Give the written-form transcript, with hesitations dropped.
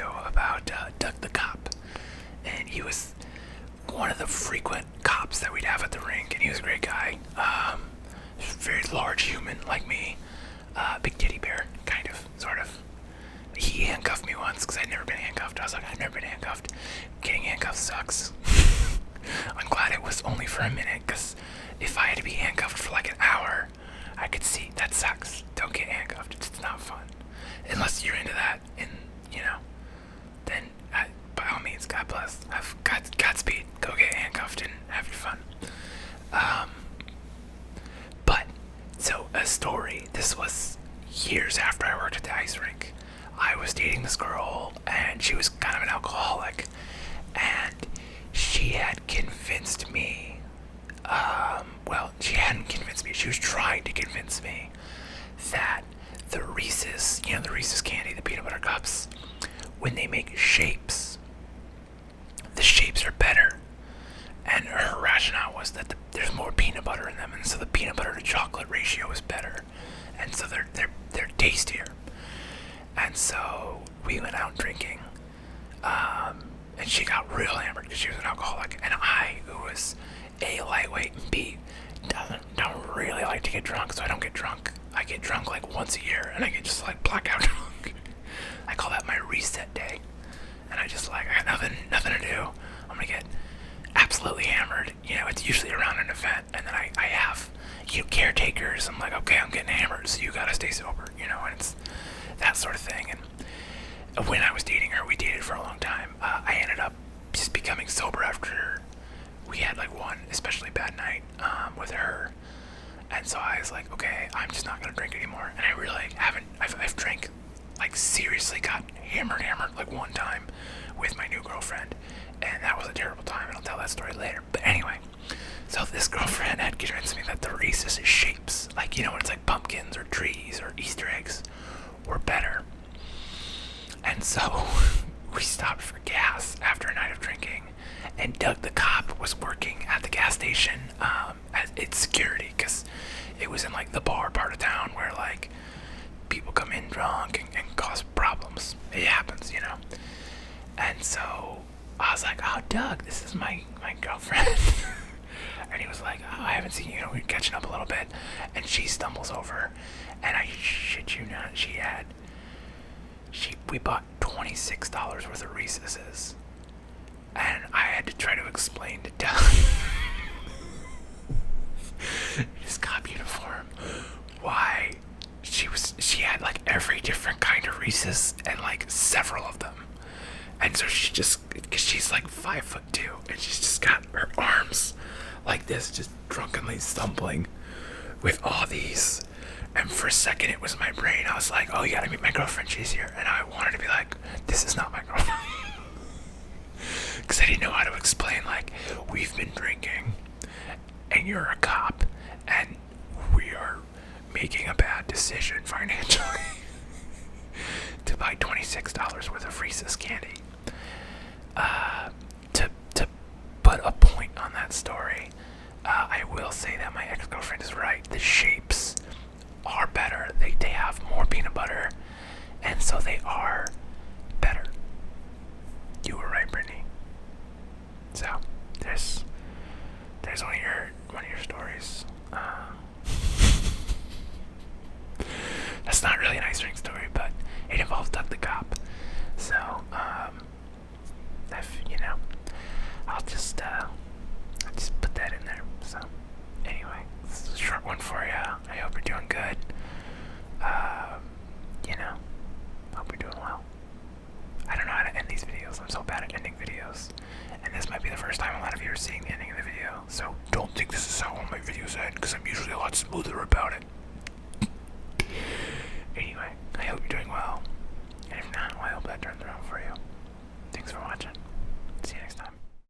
video about Doug the Cop, and he was one of the frequent cops that we'd have at the rink, and he was a great guy. Very large human like me, big teddy bear, kind of, sort of. He handcuffed me once because I'd never been handcuffed. I was like, I've never been handcuffed. Getting handcuffed sucks. I'm glad it was only for a minute, because if I had to be handcuffed for like an hour, I could see that sucks. Don't get handcuffed. It's not fun. Unless you're into that, and then by all means, God bless. Have Godspeed. Go get handcuffed and have your fun. But so a story. This was years after I worked at the ice rink. I was dating this girl, and she was kind of an alcoholic, and she had convinced me. Well, she hadn't convinced me. She was trying to convince me that the Reese's, the Reese's candy, the peanut butter cups, when they make shapes, the shapes are better. And her rationale was that there's more peanut butter in them, and so the peanut butter to chocolate ratio is better, and so they're tastier. And so we went out drinking, and she got real hammered because she was an alcoholic, and I, who was A, lightweight, and B, don't really like to get drunk, so I don't get drunk. I get drunk like once a year, and I get just like blackout drunk. I call that my reset day, and I just like, I got nothing to do. I'm gonna get absolutely hammered. It's usually around an event, and then I have caretakers. I'm like, okay, I'm getting hammered, so you gotta stay sober, and it's that sort of thing. And when I was dating her, we dated for a long time. I ended up just becoming sober after we had like one especially bad night with her, and so I was like, okay, I'm just not gonna drink anymore. And I really haven't. I've drank, like, seriously got hammered like one time with my new girlfriend, and that was a terrible time, and I'll tell that story later. But anyway, so this girlfriend had convinced me that the Reese's shapes, like, when it's like pumpkins or trees or Easter eggs, were better. And so we stopped for gas after a night of drinking, and Doug the Cop was working at the gas station as its security, because it was in like the bar part of town where like people come in drunk and cause problems. It happens, And so I was like, oh, Doug, this is my girlfriend. And he was like, oh, I haven't seen you. We're catching up a little bit. And she stumbles over, and I shit you not, we bought $26 worth of Reese's, and I had to try to explain to Doug, his cop uniform, why she had like every different kind of Reese's and like several of them. And so because she's like 5'2", and she's just got her arms like this, just drunkenly stumbling with all these. And for a second, it was my brain. I was like, oh, you gotta meet my girlfriend, she's here. And I wanted to be like, this is not my girlfriend. Because I didn't know how to explain, like, we've been drinking, and you're a cop, and we are making a bad decision financially to buy $26 worth of Reese's candy. To put a point on that story, I will say that my ex-girlfriend is right. The shapes are better. They have more peanut butter, and so they are better. You were right, Brittany. So there's one of your stories. That's not really an ice rink story, but it involves Doug the Cop. So I'll just put that in there. So anyway, this is a short one for you. I hope you're doing good. Hope you're doing well. I don't know how to end these videos. I'm so bad at ending videos. And this might be the first time a lot of you are seeing the ending of the video. So don't think this is how all my videos end, because I'm usually a lot smoother about it. Anyway,